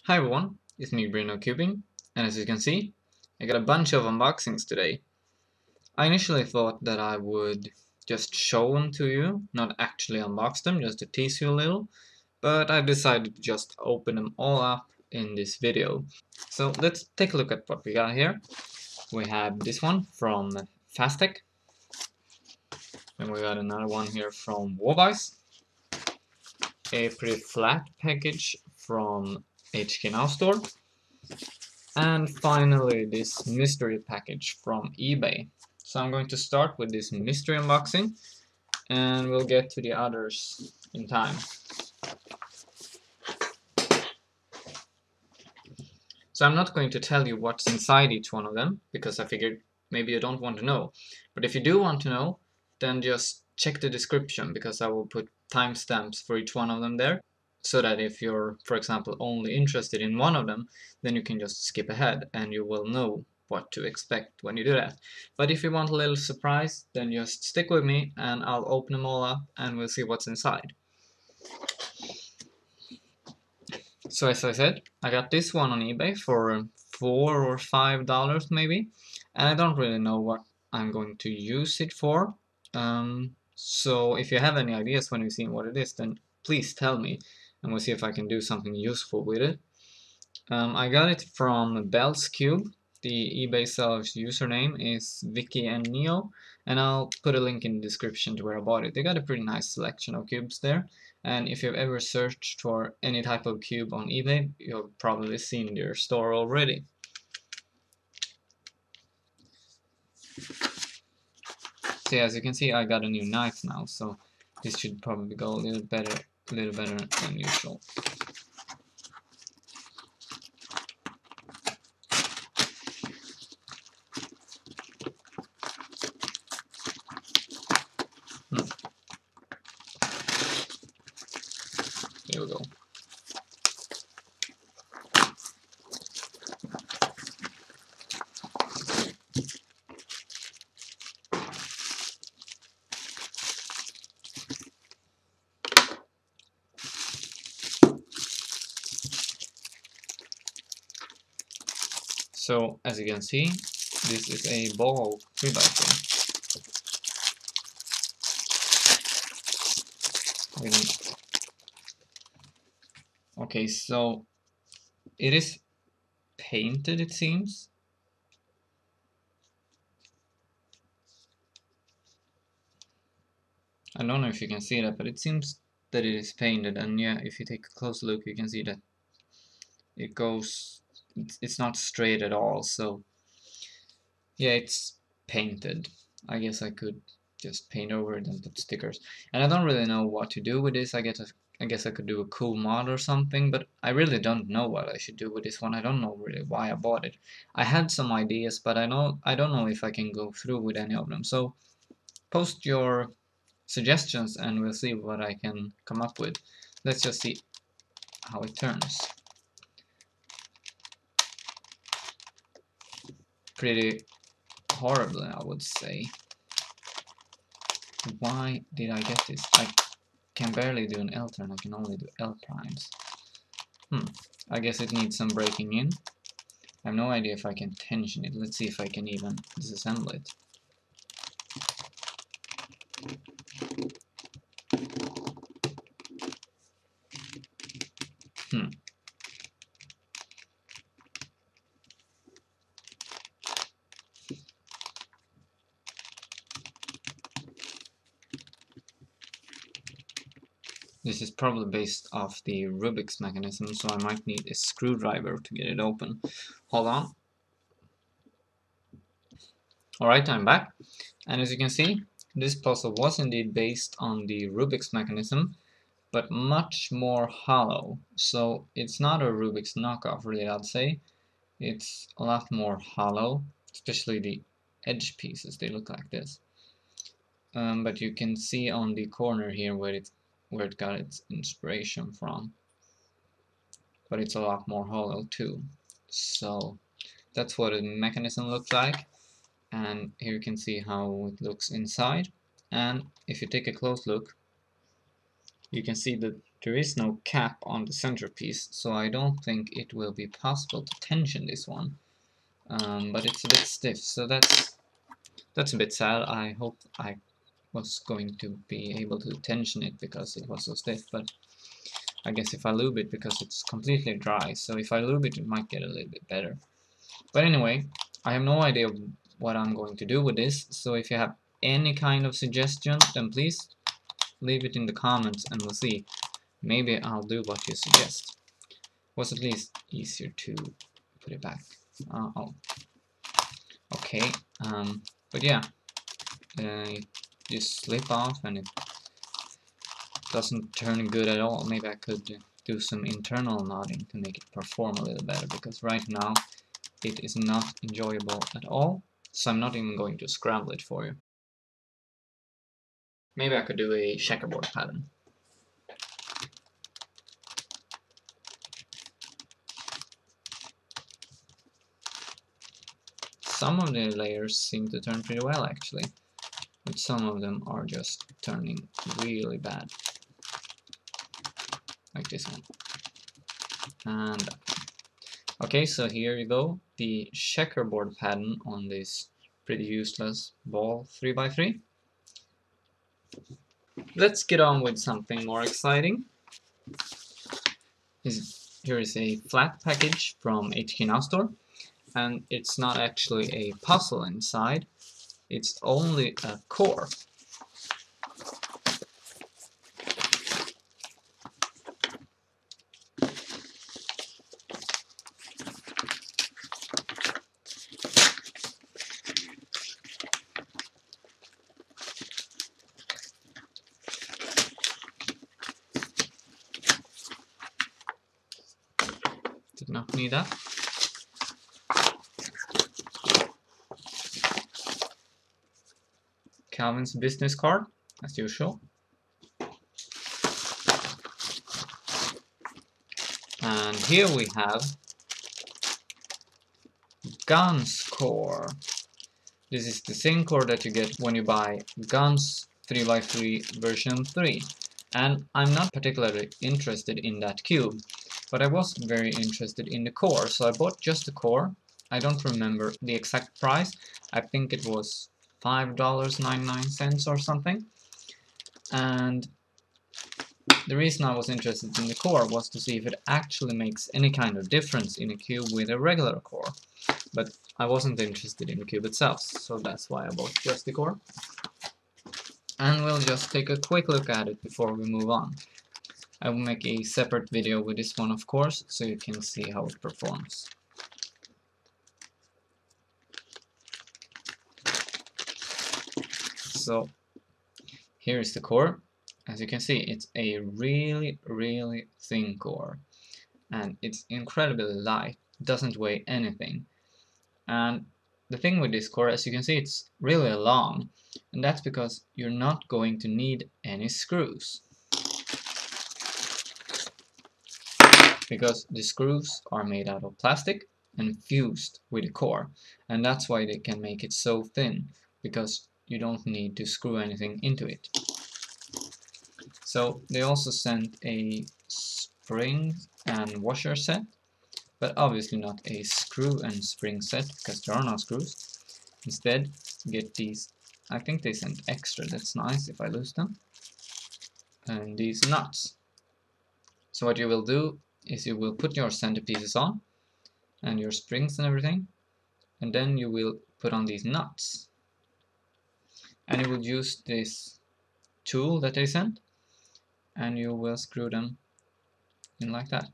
Hi everyone, it's me Bruno Cubing, and as you can see, I got a bunch of unboxings today. I initially thought that I would just show them to you, not actually unbox them, just to tease you a little, but I decided to just open them all up in this video. So let's take a look at what we got here. We have this one from Fastech, and we got another one here from WeiLong, a pretty flat package from HK Now Store, and finally this mystery package from eBay. So I'm going to start with this mystery unboxing and we'll get to the others in time. So I'm not going to tell you what's inside each one of them because I figured maybe you don't want to know. But if you do want to know, then just check the description because I will put timestamps for each one of them there, so that if you're, for example, only interested in one of them, then you can just skip ahead and you will know what to expect when you do that. But if you want a little surprise, then just stick with me and I'll open them all up and we'll see what's inside. So as I said, I got this one on eBay for $4 or $5 maybe, and I don't really know what I'm going to use it for. So if you have any ideas when you've seen what it is, then please tell me and we'll see if I can do something useful with it. I got it from Bell's Cube. The eBay seller's username is Vicky and Neo, and I'll put a link in the description to where I bought it. They got a pretty nice selection of cubes there, and if you've ever searched for any type of cube on eBay, you've probably seen their store already. So as you can see, I got a new knife now, so this should probably go a little better than usual. Here we go. So as you can see, this is a ball 3x3. Okay, so it is painted, it seems. I don't know if you can see that, but it seems that it is painted, and yeah, if you take a close look, you can see that it goes, it's not straight at all, so yeah, it's painted. I guess I could just paint over it and put stickers. And I don't really know what to do with this. I guess I could do a cool mod or something, but I really don't know what I should do with this one. I don't know really why I bought it. I had some ideas, but I don't know if I can go through with any of them. So post your suggestions and we'll see what I can come up with. Let's just see how it turns. Pretty horribly, I would say. Why did I get this? I can barely do an L turn, I can only do L primes. I guess it needs some breaking in. I have no idea if I can tension it. Let's see if I can even disassemble it. This is probably based off the Rubik's mechanism, so I might need a screwdriver to get it open. Hold on. Alright, I'm back. And as you can see, this puzzle was indeed based on the Rubik's mechanism, but much more hollow. So it's not a Rubik's knockoff, really, I'd say. It's a lot more hollow, especially the edge pieces, they look like this. But you can see on the corner here where it got its inspiration from. But it's a lot more hollow too. So that's what a mechanism looks like. And here you can see how it looks inside. And if you take a close look, you can see the There is no cap on the centerpiece, so I don't think it will be possible to tension this one. But it's a bit stiff, so that's a bit sad. I hope I was going to be able to tension it because it was so stiff, but I guess if I lube it, because it's completely dry, so if I lube it, it might get a little bit better. But anyway, I have no idea what I'm going to do with this, so if you have any kind of suggestion, then please leave it in the comments and we'll see. Maybe I'll do what you suggest. Was at least easier to put it back. Oh, okay. But yeah, you slip off and it doesn't turn good at all. Maybe I could do some internal knotting to make it perform a little better, because right now it is not enjoyable at all. So I'm not even going to scramble it for you. Maybe I could do a checkerboard pattern. Some of the layers seem to turn pretty well actually, but some of them are just turning really bad. Like this one. And that one. Okay, so here you go, the checkerboard pattern on this pretty useless ball 3x3. Let's get on with something more exciting. Here is a flat package from HK Now Store, and it's not actually a puzzle inside, it's only a core. Did not need that. Calvin's business card, as usual. And here we have Gans core. This is the same core that you get when you buy Gans 3x3 version 3. And I'm not particularly interested in that cube, but I was very interested in the core, so I bought just the core. I don't remember the exact price. I think it was $5.99 or something. And the reason I was interested in the core was to see if it actually makes any kind of difference in a cube with a regular core. But I wasn't interested in the cube itself, so that's why I bought just the core. And we'll just take a quick look at it before we move on. I will make a separate video with this one, of course, so you can see how it performs. So here is the core. As you can see, it's a really thin core, and it's incredibly light. It doesn't weigh anything. And the thing with this core, as you can see, it's really long, and that's because you're not going to need any screws, because the screws are made out of plastic and fused with the core, and that's why they can make it so thin, because you don't need to screw anything into it. So they also sent a spring and washer set, but obviously not a screw and spring set, because there are no screws. Instead, get these, I think they sent extra, that's nice if I lose them, and these nuts. So what you will do is you will put your centerpieces on, and your springs and everything, and then you will put on these nuts. And you will use this tool that they sent, and you will screw them in like that.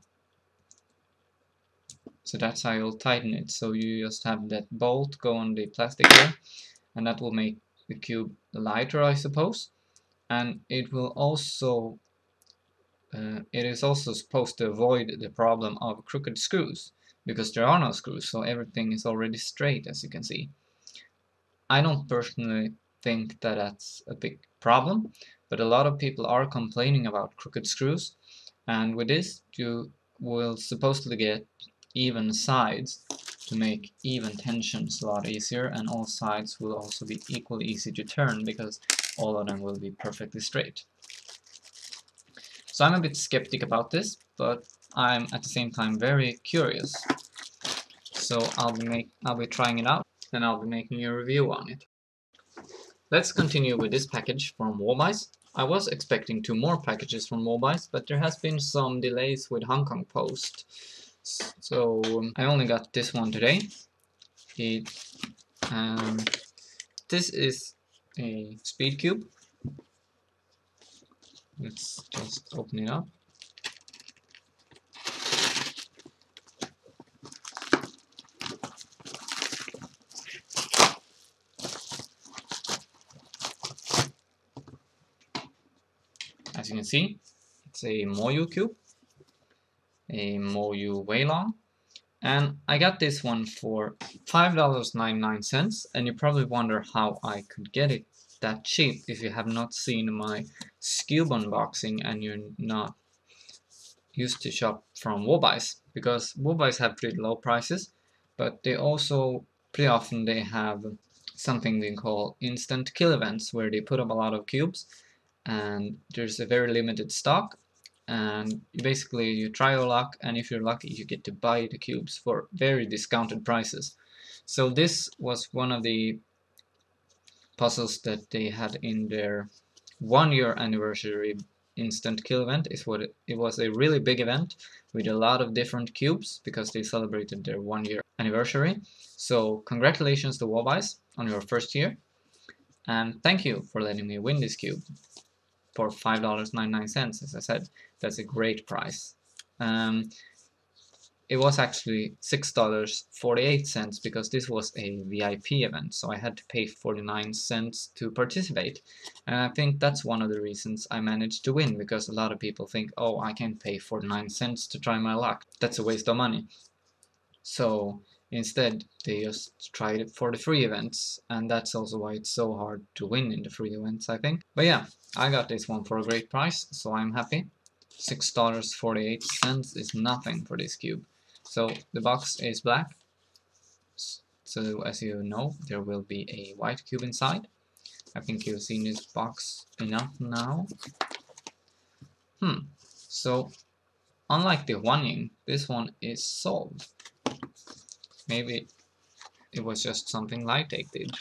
So that's how you'll tighten it. So you just have that bolt go on the plastic here, and that will make the cube lighter, I suppose. And it will also it is also supposed to avoid the problem of crooked screws, because there are no screws, so everything is already straight, as you can see. I don't personally think that that's a big problem, but a lot of people are complaining about crooked screws, and with this you will supposedly get even sides to make even tensions a lot easier, and all sides will also be equally easy to turn because all of them will be perfectly straight. So I'm a bit skeptic about this, but I'm at the same time very curious. So I'll be trying it out, and I'll be making a review on it. Let's continue with this package from WeiLong. I was expecting 2 more packages from WeiLong, but there has been some delays with Hong Kong Post. So I only got this one today. This is a speed cube. Let's just open it up. As you can see, it's a MoYu cube, a MoYu WeiLong, and I got this one for $5.99, and you probably wonder how I could get it that cheap if you have not seen my Scube unboxing and you're not used to shop from WeiLong, because WeiLong have pretty low prices, but they also pretty often they have something they call instant kill events, where they put up a lot of cubes and there's a very limited stock, and you try your luck, and if you're lucky you get to buy the cubes for very discounted prices. So this was one of the puzzles that they had in their 1-year anniversary instant kill event. It was a really big event with a lot of different cubes because they celebrated their 1-year anniversary. So congratulations to WeiLong on your first year, and thank you for letting me win this cube for $5.99. As I said, that's a great price. It was actually $6.48 because this was a VIP event, so I had to pay 49 cents to participate. And I think that's one of the reasons I managed to win, because a lot of people think, oh, I can't pay 49 cents to try my luck. That's a waste of money. So instead, they just tried it for the free events, and that's also why it's so hard to win in the free events, I think. But yeah, I got this one for a great price, so I'm happy. $6.48 is nothing for this cube. So the box is black, so as you know, there will be a white cube inside. I think you've seen this box enough now. So unlike the Huanying, this one is solved. Maybe it was just something Lighttake did.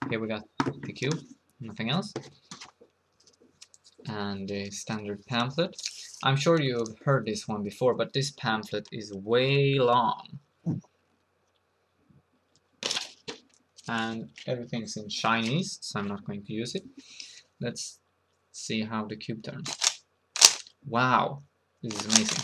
Here we got the cube, nothing else. And the standard pamphlet. I'm sure you've heard this one before, but this pamphlet is way long. And everything's in Chinese, so I'm not going to use it. Let's see how the cube turns. Wow, this is amazing.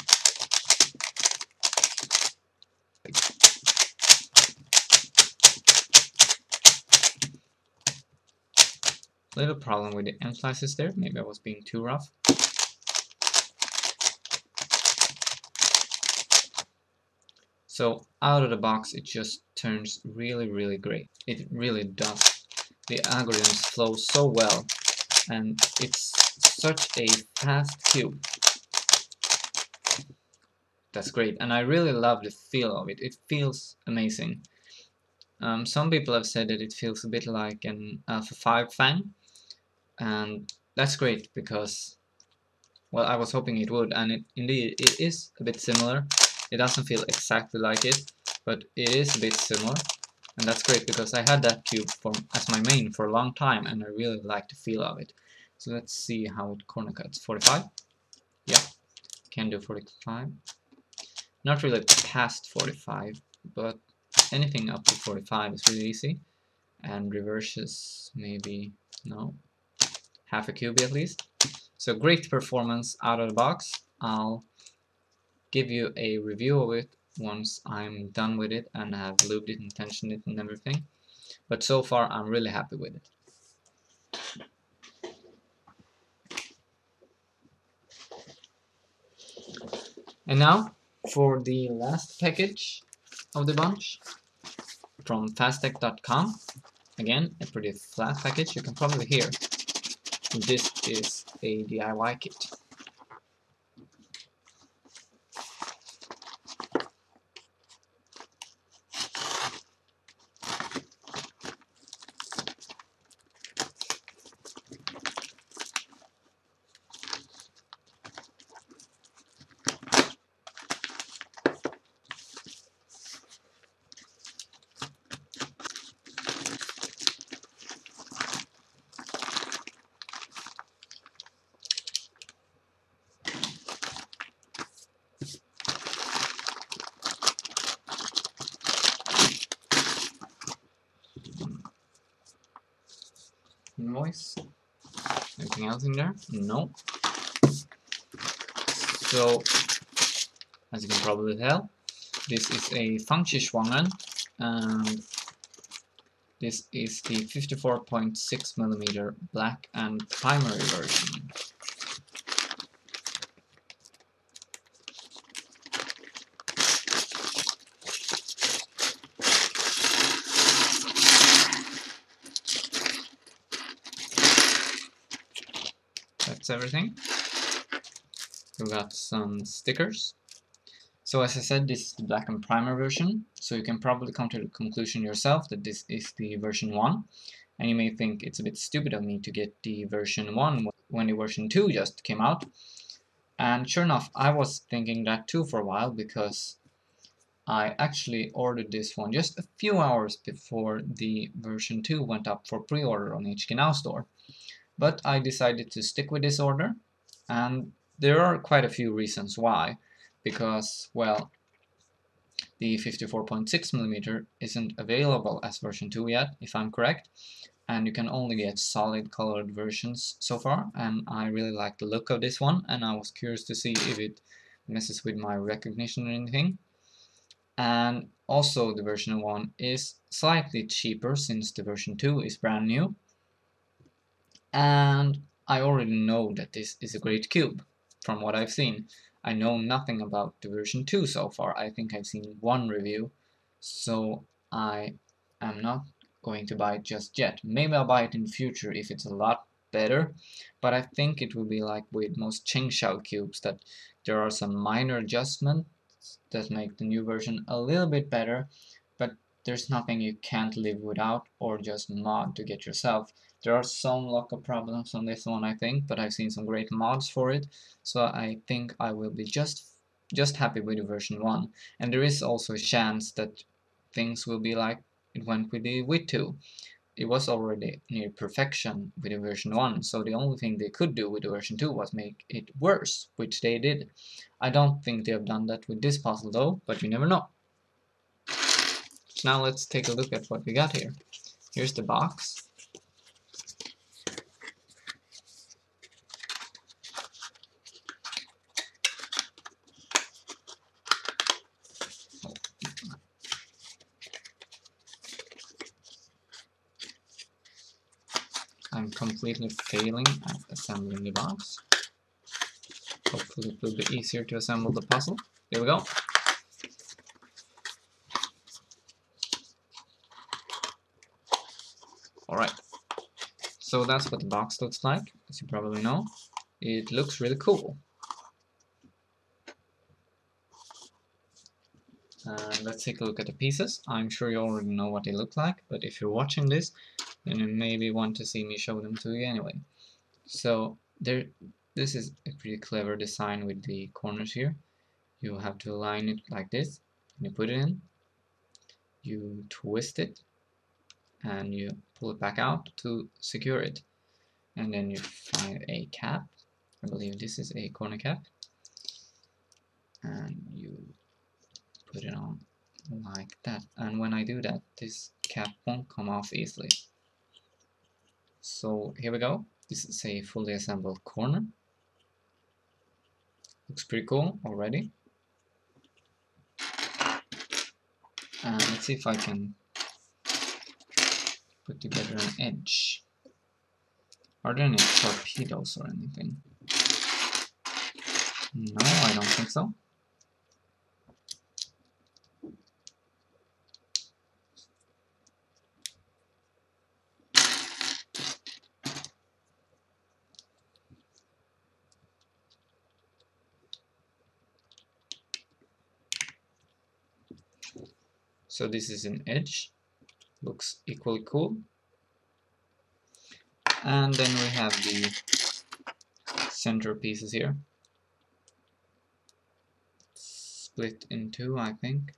Little problem with the end slices there, maybe I was being too rough. So out of the box it just turns really great. It really does. The algorithms flow so well, and it's such a fast cube. That's great, and I really love the feel of it. It feels amazing. Some people have said that it feels a bit like an Alpha 5 Fang, and that's great because, well, I was hoping it would, and indeed it is a bit similar. It doesn't feel exactly like it, but it is a bit similar, and that's great because I had that cube as my main for a long time, and I really like the feel of it. So let's see how it corner cuts. 45? Yeah, can do 45. Not really past 45, but anything up to 45 is really easy. And reverses maybe, no, half a cube at least. So great performance out of the box. I'll give you a review of it once I'm done with it and have lubed it and tensioned it and everything. But so far I'm really happy with it. And now for the last package of the bunch from fasttech.com. Again, a pretty flat package, you can probably hear. This is a DIY kit. invoice. Anything else in there? No. So, as you can probably tell, this is a FangShi ShuangRen, and this is the 54.6mm black and primary version. That's everything. We got some stickers. So as I said, this is the black and primer version, so you can probably come to the conclusion yourself that this is the version 1, and you may think it's a bit stupid of me to get the version 1 when the version 2 just came out. And sure enough, I was thinking that too for a while, because I actually ordered this one just a few hours before the version 2 went up for pre-order on HK Now store. But I decided to stick with this order, and there are quite a few reasons why. Because, well, the 54.6mm isn't available as version 2 yet, if I'm correct, and you can only get solid colored versions so far, and I really like the look of this one, and I was curious to see if it messes with my recognition or anything. And also the version 1 is slightly cheaper since the version 2 is brand new, and I already know that this is a great cube from what I've seen. I know nothing about the version 2 so far. I think I've seen one review, so I am not going to buy it just yet. Maybe I'll buy it in the future if it's a lot better, but I think it will be like with most Chengxiao cubes, that there are some minor adjustments that make the new version a little bit better, but there's nothing you can't live without or just mod to get yourself. There are some lockup problems on this one, I think, but I've seen some great mods for it, so I think I will be just happy with the version 1. And there is also a chance that things will be like it went with the Wii 2. It was already near perfection with the version 1, so the only thing they could do with the version 2 was make it worse, which they did. I don't think they have done that with this puzzle though, but you never know. Now let's take a look at what we got here. Here's the box. I'm completely failing at assembling the box. Hopefully it will be easier to assemble the puzzle. Here we go. Alright, so that's what the box looks like, as you probably know. It looks really cool. Let's take a look at the pieces. I'm sure you already know what they look like, but if you're watching this, then you maybe want to see me show them to you anyway. So this is a pretty clever design with the corners here. You have to align it like this, and you put it in, you twist it, and you pull it back out to secure it. And then you find a cap. I believe this is a corner cap, and you put it on like that. And when I do that, this cap won't come off easily. So here we go. This is a fully assembled corner. Looks pretty cool already. And let's see if I can put together an edge. Are there any torpedoes or anything? No, I don't think so. So this is an edge. Looks equally cool. And then we have the center pieces here. Split in two, I think.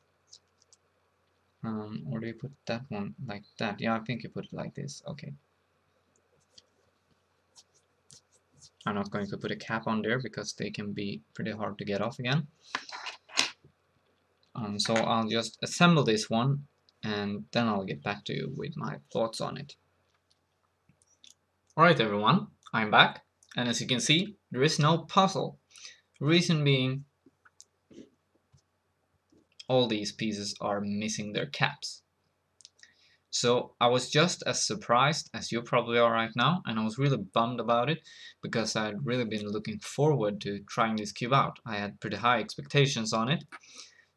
Or do you put that one like that? Yeah, I think you put it like this. Okay. I'm not going to put a cap on there because they can be pretty hard to get off again. So I'll just assemble this one, and then I'll get back to you with my thoughts on it. Alright everyone, I'm back, and as you can see, there is no puzzle. Reason being, all these pieces are missing their caps. So I was just as surprised as you probably are right now, and I was really bummed about it, because I'd really been looking forward to trying this cube out. I had pretty high expectations on it,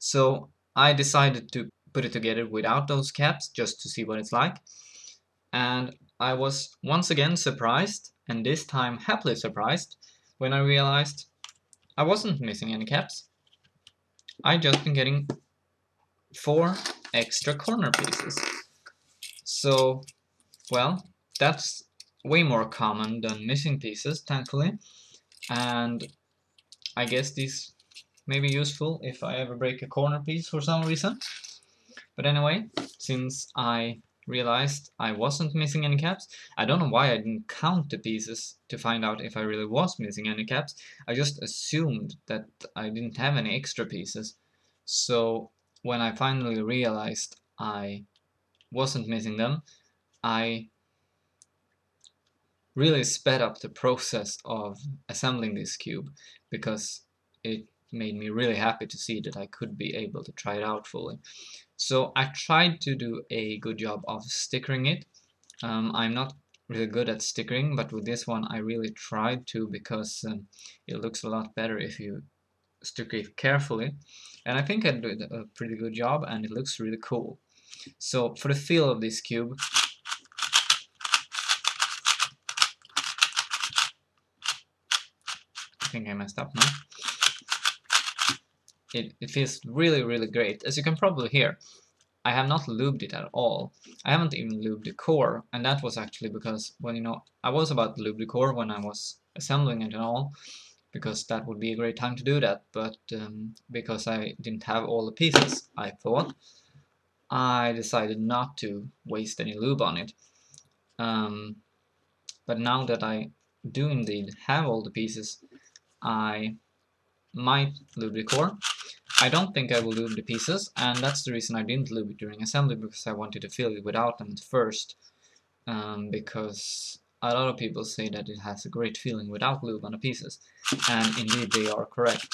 so I decided to put it together without those caps, just to see what it's like. And I was once again surprised, and this time happily surprised, when I realized I wasn't missing any caps. I just been getting 4 extra corner pieces. So, well, that's way more common than missing pieces, thankfully. And I guess these may be useful if I ever break a corner piece for some reason. But anyway, since I realized I wasn't missing any caps, I don't know why I didn't count the pieces to find out if I really was missing any caps. I just assumed that I didn't have any extra pieces. So when I finally realized I wasn't missing them, I really sped up the process of assembling this cube, because it made me really happy to see that I could be able to try it out fully. So I tried to do a good job of stickering it. I'm not really good at stickering, but with this one I really tried to, because it looks a lot better if you sticker it carefully. And I think I did a pretty good job, and it looks really cool. So for the feel of this cube, I think I messed up now. It feels really great. As you can probably hear, I have not lubed it at all. I haven't even lubed the core, and that was actually because, well, I was about to lube the core when I was assembling it and all, because that would be a great time to do that, but because I didn't have all the pieces, I thought, I decided not to waste any lube on it. But now that I do indeed have all the pieces, I might lube the core. I don't think I will lube the pieces, and that's the reason I didn't lube it during assembly, because I wanted to feel it without them at first, because a lot of people say that it has a great feeling without lube on the pieces, and indeed they are correct.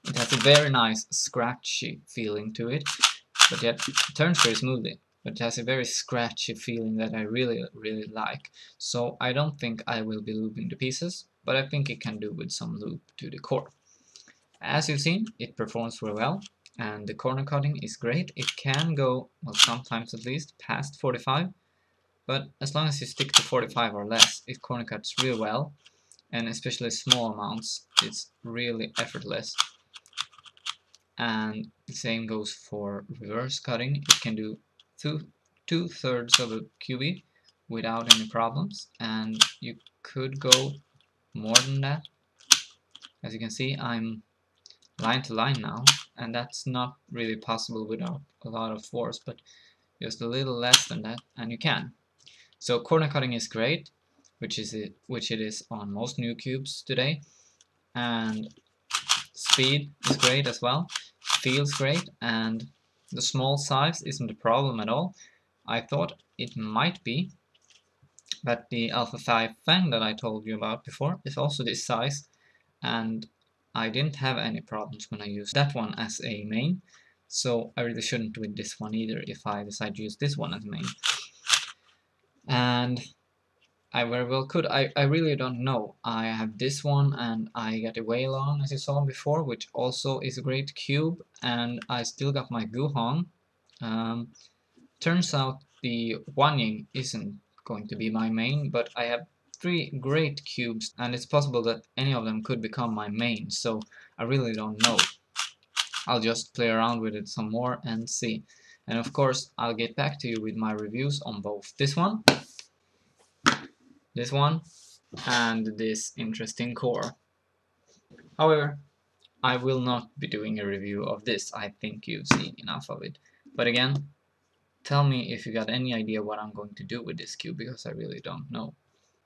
It has a very nice scratchy feeling to it, but yet it turns very smoothly, but it has a very scratchy feeling that I really like. So I don't think I will be lubing the pieces, but I think it can do with some lube to the core. As you've seen, it performs very well, and the corner cutting is great. It can go, well, sometimes at least, past 45, but as long as you stick to 45 or less, it corner cuts really well, and especially small amounts, it's really effortless. And the same goes for reverse cutting. It can do two-thirds of a QB without any problems, and you could go more than that. As you can see, I'm line to line now, and that's not really possible without a lot of force, but just a little less than that, and you can. So corner cutting is great, which it is on most new cubes today, and speed is great as well, feels great, and the small size isn't a problem at all. I thought it might be, but the Alpha 5 Fang that I told you about before is also this size, and I didn't have any problems when I used that one as a main, so I really shouldn't with this one either if I decide to use this one as a main. And I very well could. I really don't know. I have this one, and I got a WeiLong, as you saw before, which also is a great cube, and I still got my Guhong. Turns out the Wanying isn't going to be my main, but I have 3 great cubes, and it's possible that any of them could become my main, so I really don't know. I'll just play around with it some more and see. And of course, I'll get back to you with my reviews on both this one, and this interesting core. However, I will not be doing a review of this. I think you've seen enough of it. But again, tell me if you got any idea what I'm going to do with this cube, because I really don't know.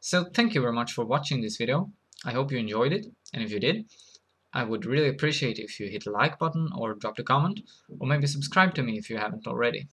So thank you very much for watching this video. I hope you enjoyed it, and if you did, I would really appreciate if you hit the like button or dropped a comment, or maybe subscribe to me if you haven't already.